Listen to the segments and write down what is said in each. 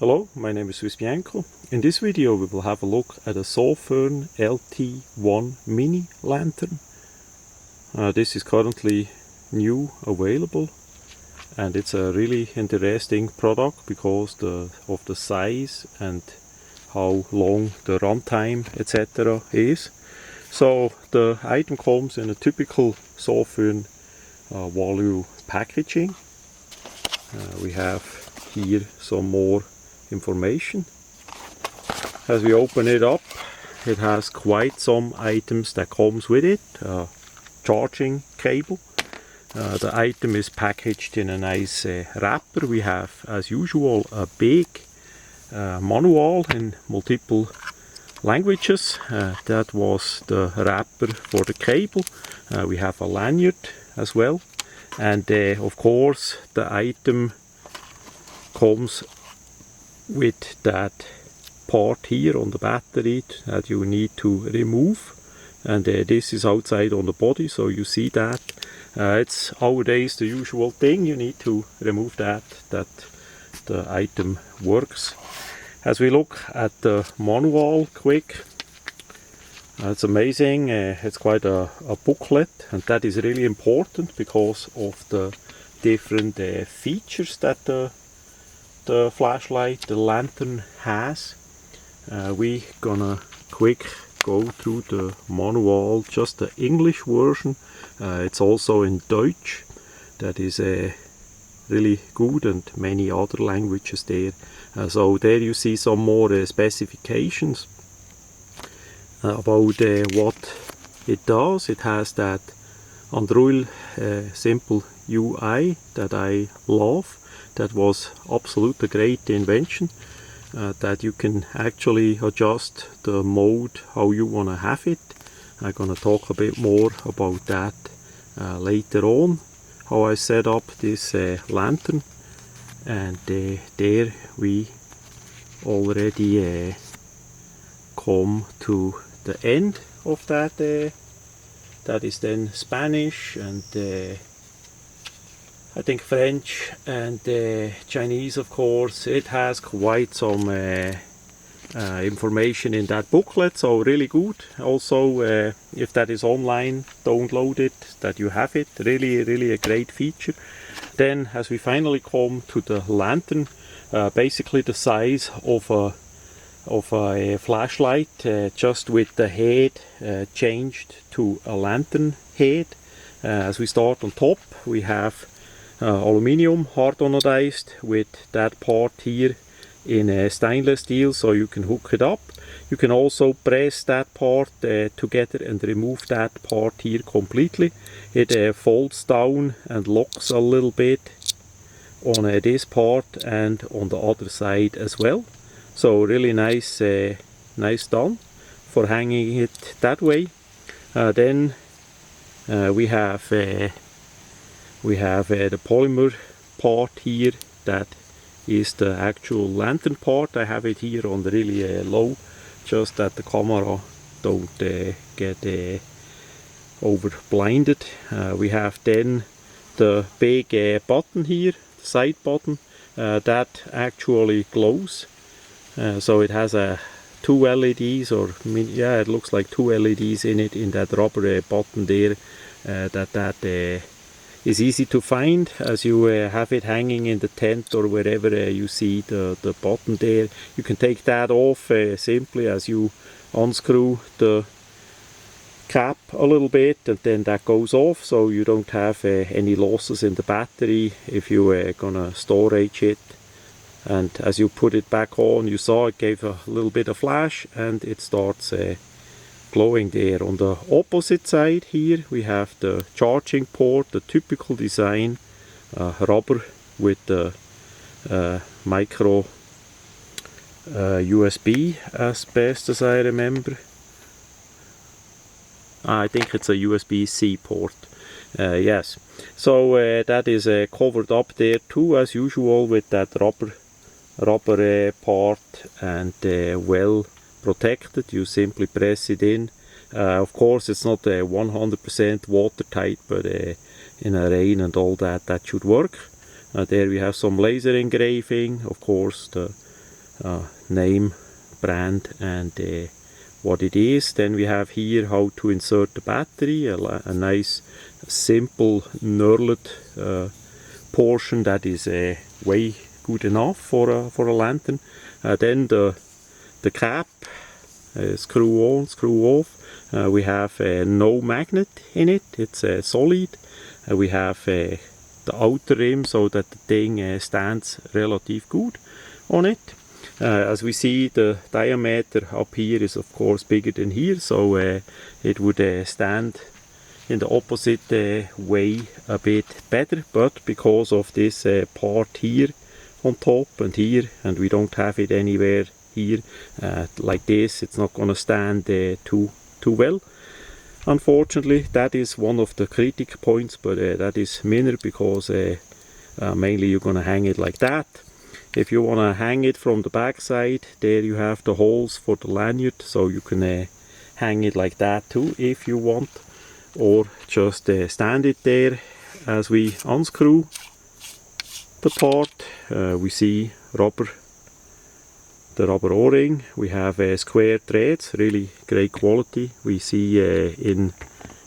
Hello, my name is Swiss Bianco. In this video we will have a look at a Sofirn LT1 mini lantern. This is currently new available and it's a really interesting product because of the size and how long the runtime etc. is. So the item comes in a typical Sofirn volume packaging. We have here some more information. As we open it up, it has quite some items that comes with it. Charging cable. The item is packaged in a nice wrapper. We have, as usual, a big manual in multiple languages. That was the wrapper for the cable. We have a lanyard as well, and of course the item comes with that part here on the battery that you need to remove, and this is outside on the body, so you see that. It's nowadays the usual thing, you need to remove that the item works. As we look at the manual quick, it's amazing. It's quite a booklet, and that is really important because of the different features that the flashlight, the lantern has. We gonna quick go through the manual, just the English version. It's also in Deutsch. That is really good, and many other languages there. So there you see some more specifications about what it does. It has that Android simple UI that I love. That was absolutely a great invention, that you can actually adjust the mode how you want to have it. I'm gonna talk a bit more about that later on, how I set up this lantern. And there we already come to the end of that. That is then Spanish and I think French and Chinese, of course. It has quite some information in that booklet, so really good. Also, if that is online, download it, that you have it. Really a great feature. Then, as we finally come to the lantern, basically the size of a flashlight, just with the head changed to a lantern head. As we start on top, we have aluminium hard anodized with that part here in stainless steel, so you can hook it up. You can also press that part together and remove that part here completely. It folds down and locks a little bit on this part and on the other side as well. So really nice, nice done for hanging it that way. Then we have the polymer part here. That is the actual lantern part. I have it here on the really low, just that the camera don't get over blinded. We have then the big button here, the side button, that actually glows. So it has two LEDs, or yeah, it looks like two LEDs in it, in that rubber button there. That is easy to find as you have it hanging in the tent or wherever you see the button there. You can take that off simply as you unscrew the cap a little bit, and then that goes off, so you don't have any losses in the battery if you gonna storage it. And as you put it back on, you saw it gave a little bit of flash and it starts glowing there. On the opposite side here we have the charging port, the typical design, rubber with the micro USB, as best as I remember. I think it's a USB-C port. Yes, so that is covered up there too, as usual, with that rubber part, and well protected. You simply press it in. Of course it's not 100% watertight, but in a rain and all that should work. There we have some laser engraving, of course the name, brand, and what it is. Then we have here how to insert the battery, a nice simple knurled portion that is way good enough for a lantern. Then the cap, screw on, screw off. We have no magnet in it, it's solid. We have the outer rim so that the thing stands relative good on it. As we see, the diameter up here is of course bigger than here, so it would stand in the opposite way a bit better, but because of this part here on top and here, and we don't have it anywhere here like this, it's not gonna stand too well. Unfortunately, that is one of the critical points, but that is minor because mainly you're gonna hang it like that. If you wanna hang it from the back side, there you have the holes for the lanyard, so you can hang it like that too if you want, or just stand it there. As we unscrew the part, we see the rubber o-ring. We have square threads, really great quality. We see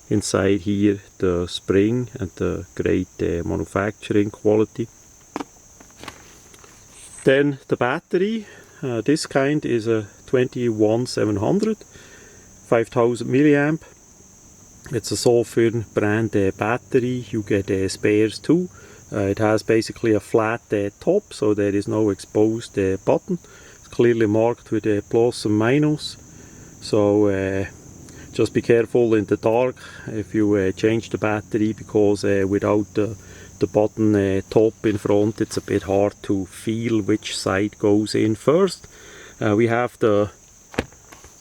inside here the spring and the great manufacturing quality. Then the battery, this kind is a 21700, 5000 milliamp. It's a Sofirn brand battery. You get spares too. It has basically a flat top, so there is no exposed button. It's clearly marked with a plus and minus, so just be careful in the dark if you change the battery, because without the button top in front, it's a bit hard to feel which side goes in first. We have the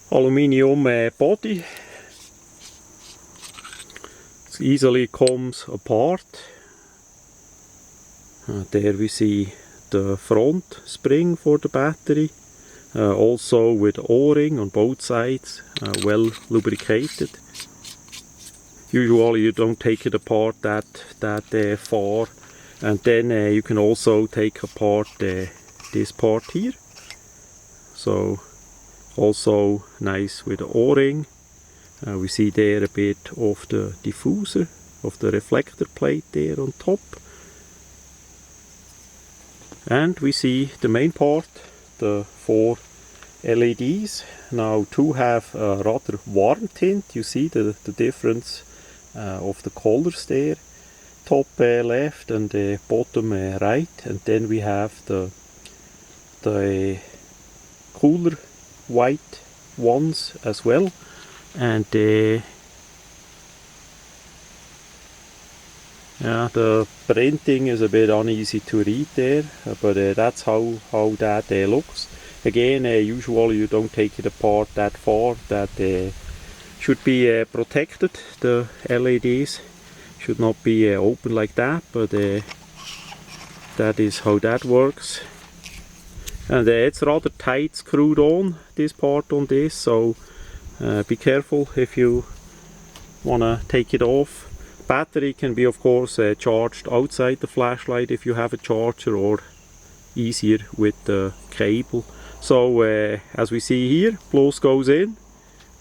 aluminium body. It easily comes apart. There we see the front spring for the battery, also with o-ring on both sides, well lubricated. Usually you don't take it apart that far, and then you can also take apart this part here. So also nice with the o-ring. We see there a bit of the diffuser of the reflector plate there on top. And we see the main part, the 4 LEDs. Now 2 have a rather warm tint. You see the difference of the colors there. Top left and the bottom right. And then we have the cooler white ones as well. And yeah, the printing is a bit uneasy to read there, but that's how that looks. Again, usually you don't take it apart that far. That should be protected. The LEDs should not be open like that, but that is how that works. And it's rather tight screwed on, this part on this, so be careful if you wanna take it off. Battery can be of course charged outside the flashlight if you have a charger, or easier with the cable. So as we see here, plus goes in.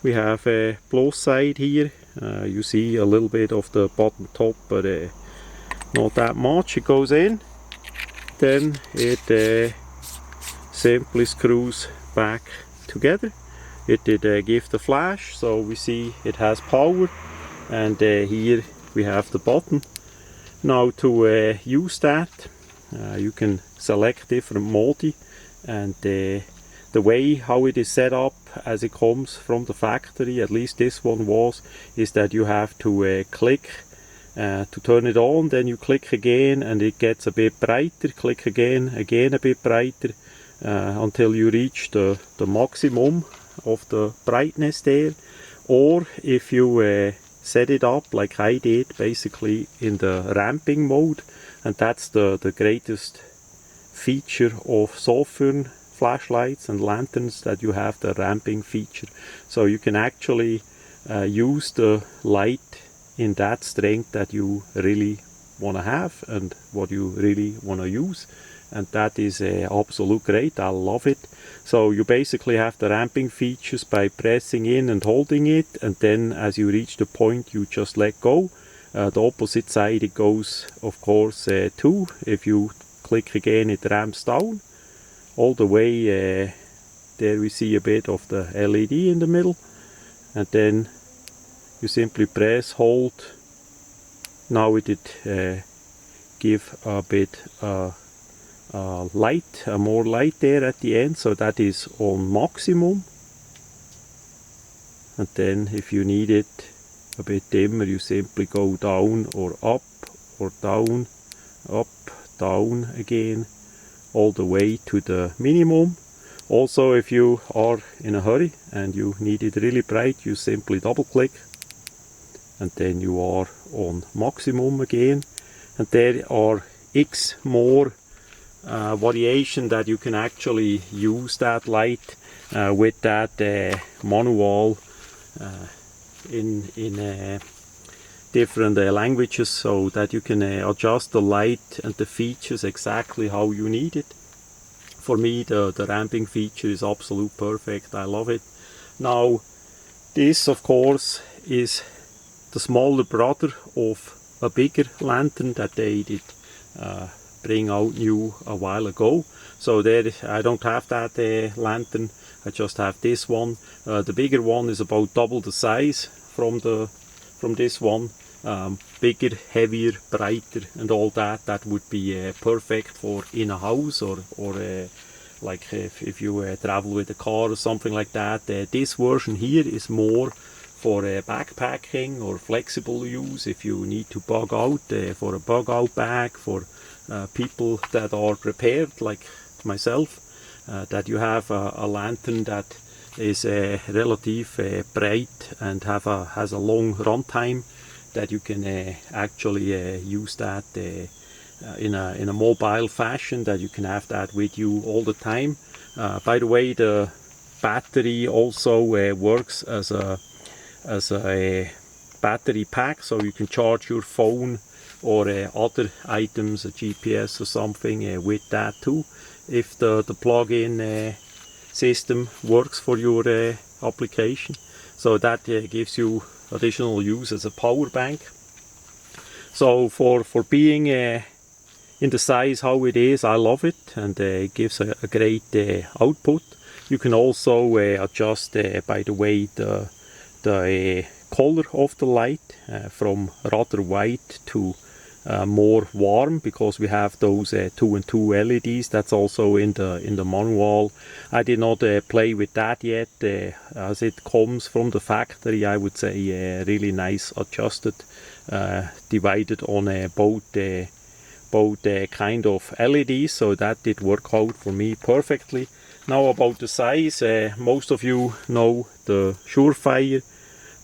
We have a plus side here. You see a little bit of the bottom top, but not that much. It goes in. Then it simply screws back together. It did give the flash, so we see it has power, and here we have the button. Now to use that, you can select different modi, and the way how it is set up as it comes from the factory, at least this one was, is that you have to click to turn it on, then you click again and it gets a bit brighter, click again a bit brighter, until you reach the maximum of the brightness there. Or if you set it up like I did, basically in the ramping mode, and that's the greatest feature of Sofirn flashlights and lanterns, that you have the ramping feature, so you can actually use the light in that strength that you really want to have and what you really want to use. and that is absolute great. I love it. So you basically have the ramping features by pressing in and holding it, and then as you reach the point you just let go. The opposite side it goes of course too. If you click again it ramps down all the way. There we see a bit of the LED in the middle, and then you simply press, hold. Now it did give a bit light, more light there at the end, so that is on maximum. And then if you need it a bit dimmer, you simply go down or up down again, all the way to the minimum. Also, if you are in a hurry and you need it really bright, you simply double click and then you are on maximum again. And there are X more variation that you can actually use that light with that manual in different languages, so that you can adjust the light and the features exactly how you need it. For me the ramping feature is absolute perfect. I love it. Now this of course is the smaller brother of a bigger lantern that they did bring out new a while ago. So there I don't have that lantern, I just have this one. The bigger one is about double the size from this one. Bigger, heavier, brighter and all that. That would be perfect for in a house or like if you travel with a car or something like that. This version here is more for backpacking or flexible use, if you need to bug out, for a bug out bag, for people that are prepared like myself, that you have a lantern that is relative bright and has a long run time, that you can actually use that in a mobile fashion, that you can have that with you all the time. By the way, the battery also works as a battery pack, so you can charge your phone or other items, a GPS or something, with that too, if the plug-in system works for your application. So that gives you additional use as a power bank. So for being in the size how it is, I love it, and it gives a great output. You can also adjust, by the way, the color of the light from rather white to more warm, because we have those 2 and 2 LEDs. That's also in the manual. I did not play with that yet, as it comes from the factory. I would say really nice adjusted, divided on both kind of LEDs, so that did work out for me perfectly. Now about the size, most of you know the Surefire,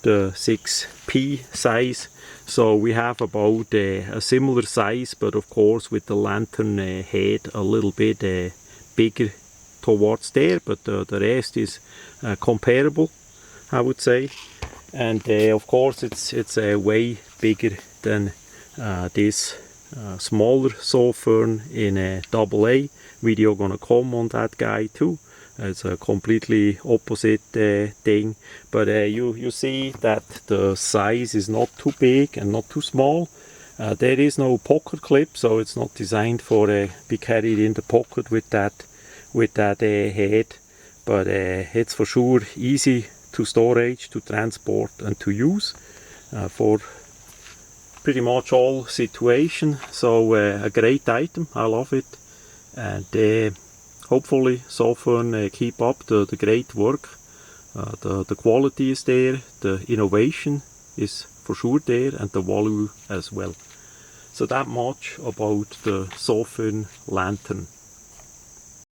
the 6P size. So we have about a similar size, but of course with the lantern head a little bit bigger towards there, but the rest is comparable, I would say. And of course it's way bigger than this smaller sofirn in AA. Video gonna come on that guy too. It's a completely opposite thing, but you see that the size is not too big and not too small. There is no pocket clip, so it's not designed for be carried in the pocket with that head, but it's for sure easy to storage, to transport and to use for pretty much all situations. So a great item, I love it, and hopefully sofirn keep up the great work. The quality is there, the innovation is for sure there, and the value as well. So that much about the sofirn lantern.